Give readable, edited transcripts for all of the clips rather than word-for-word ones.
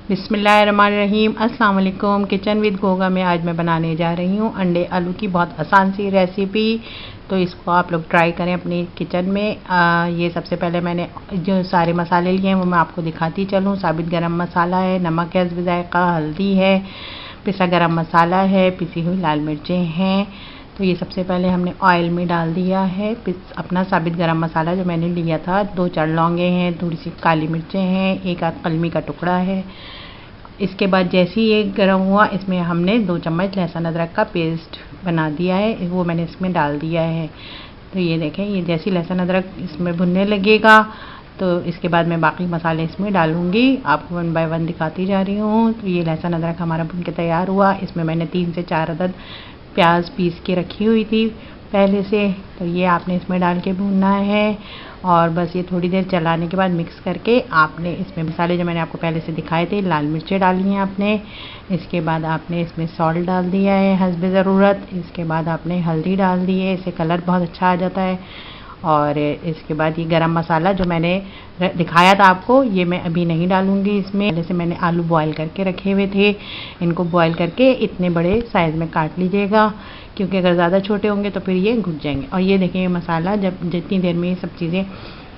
बिस्मिल्लाहिर्रहमानिर्रहीम। अस्सलाम वालेकुम। किचन विद गोगा में आज मैं बनाने जा रही हूँ अंडे आलू की बहुत आसान सी रेसिपी। तो इसको आप लोग ट्राई करें अपनी किचन में। ये सबसे पहले मैंने जो सारे मसाले लिए हैं वो मैं आपको दिखाती चलूँ। साबित गरम मसाला है, नमक है हस्ब ज़ायक़ा, हल्दी है, पिसा गरम मसाला है, पिसी हुई लाल मिर्चें हैं। तो ये सबसे पहले हमने ऑयल में डाल दिया है अपना साबित गरम मसाला जो मैंने लिया था। 2-4 लौंगे हैं, थोड़ी सी काली मिर्चें हैं, एक आध कलमी का टुकड़ा है। इसके बाद जैसे ही ये गर्म हुआ इसमें हमने 2 चम्मच लहसुन अदरक का पेस्ट बना दिया है, वो मैंने इसमें डाल दिया है। तो ये देखें, ये जैसे लहसुन अदरक इसमें भुनने लगेगा तो इसके बाद मैं बाकी मसाले इसमें डालूँगी। आपको 1 बाय 1 दिखाती जा रही हूँ। तो ये लहसुन अदरक हमारा भुन के तैयार हुआ। इसमें मैंने 3 से 4 अदद प्याज पीस के रखी हुई थी पहले से। तो ये आपने इसमें डाल के भूनना है और बस ये थोड़ी देर चलाने के बाद मिक्स करके आपने इसमें मसाले जो मैंने आपको पहले से दिखाए थे, लाल मिर्चें डाली हैं आपने। इसके बाद आपने इसमें सॉल्ट डाल दिया है हस्ब ज़रूरत। इसके बाद आपने हल्दी डाल दी है, इससे कलर बहुत अच्छा आ जाता है। और इसके बाद ये गरम मसाला जो मैंने दिखाया था आपको, ये मैं अभी नहीं डालूँगी इसमें। जैसे मैंने आलू बॉयल करके रखे हुए थे, इनको बॉयल करके इतने बड़े साइज़ में काट लीजिएगा, क्योंकि अगर ज़्यादा छोटे होंगे तो फिर ये घुट जाएंगे। और ये देखिए, ये मसाला जब जितनी देर में ये सब चीज़ें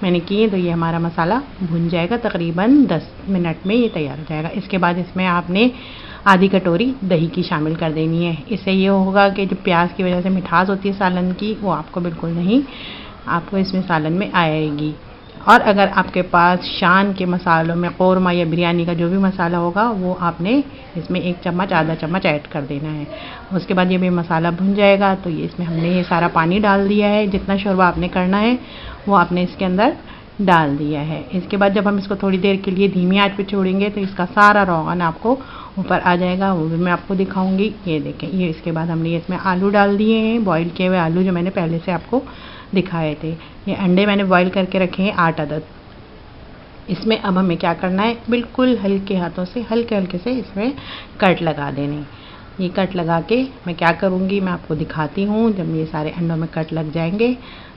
मैंने की तो ये हमारा मसाला भुन जाएगा। तकरीबन 10 मिनट में ये तैयार हो जाएगा। इसके बाद इसमें आपने आधी कटोरी दही की शामिल कर देनी है। इससे ये होगा कि जो प्याज की वजह से मिठास होती है सालन की, वो आपको बिल्कुल नहीं, आपको इसमें सालन में आएगी। और अगर आपके पास शान के मसालों में कौरमा या बिरयानी का जो भी मसाला होगा वो आपने इसमें 1 चम्मच आधा चम्मच ऐड कर देना है। उसके बाद ये भी मसाला भुन जाएगा तो ये इसमें हमने ये सारा पानी डाल दिया है। जितना शोरबा आपने करना है वो आपने इसके अंदर डाल दिया है। इसके बाद जब हम इसको थोड़ी देर के लिए धीमी आंच पे छोड़ेंगे तो इसका सारा रोगन आपको ऊपर आ जाएगा, वो भी मैं आपको दिखाऊंगी। ये देखें, ये इसके बाद हमने इसमें आलू डाल दिए हैं, बॉईल किए हुए आलू जो मैंने पहले से आपको दिखाए थे। ये अंडे मैंने बॉईल करके रखे हैं 8 अदद। इसमें अब हमें क्या करना है, बिल्कुल हल्के हाथों से हल्के हल्के से इसमें कट लगा देने। ये कट लगा के मैं क्या करूँगी मैं आपको दिखाती हूँ। जब ये सारे अंडों में कट लग जाएंगे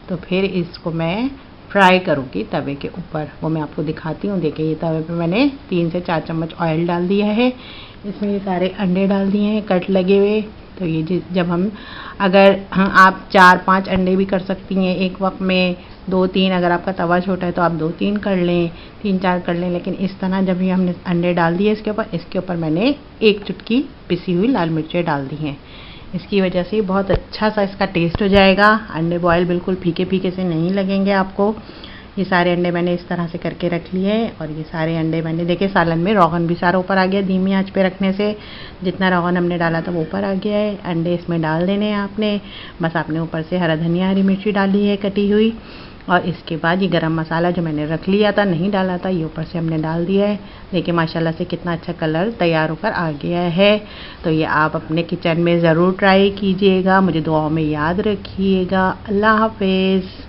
तो फिर इसको मैं फ्राई करूँगी तवे के ऊपर, वो मैं आपको दिखाती हूँ। देखिए, ये तवे पे मैंने 3 से 4 चम्मच ऑयल डाल दिया है। इसमें ये सारे अंडे डाल दिए हैं कट लगे हुए। तो ये जब हम अगर आप 4-5 अंडे भी कर सकती हैं एक वक्त में, 2-3, अगर आपका तवा छोटा है तो आप 2-3 कर लें, 3-4 कर लें। लेकिन इस तरह जब ये हमने अंडे डाल दिए इसके ऊपर मैंने 1 चुटकी पिसी हुई लाल मिर्चें डाल दी हैं। इसकी वजह से बहुत अच्छा सा इसका टेस्ट हो जाएगा। अंडे बॉयल बिल्कुल फीके फीके से नहीं लगेंगे आपको। ये सारे अंडे मैंने इस तरह से करके रख लिए हैं और ये सारे अंडे मैंने, देखिए सालन में रोगन भी सारा ऊपर आ गया धीमी आंच पे रखने से। जितना रोगन हमने डाला था वो ऊपर आ गया है। अंडे इसमें डाल देने हैं आपने। बस आपने ऊपर से हरा धनिया, हरी मिर्ची डाली है कटी हुई। और इसके बाद ये गरम मसाला जो मैंने रख लिया था, नहीं डाला था, ये ऊपर से हमने डाल दिया है। देखिए माशाल्लाह से कितना अच्छा कलर तैयार होकर आ गया है। तो ये आप अपने किचन में ज़रूर ट्राई कीजिएगा। मुझे दुआओं में याद रखिएगा। अल्लाह हाफिज़।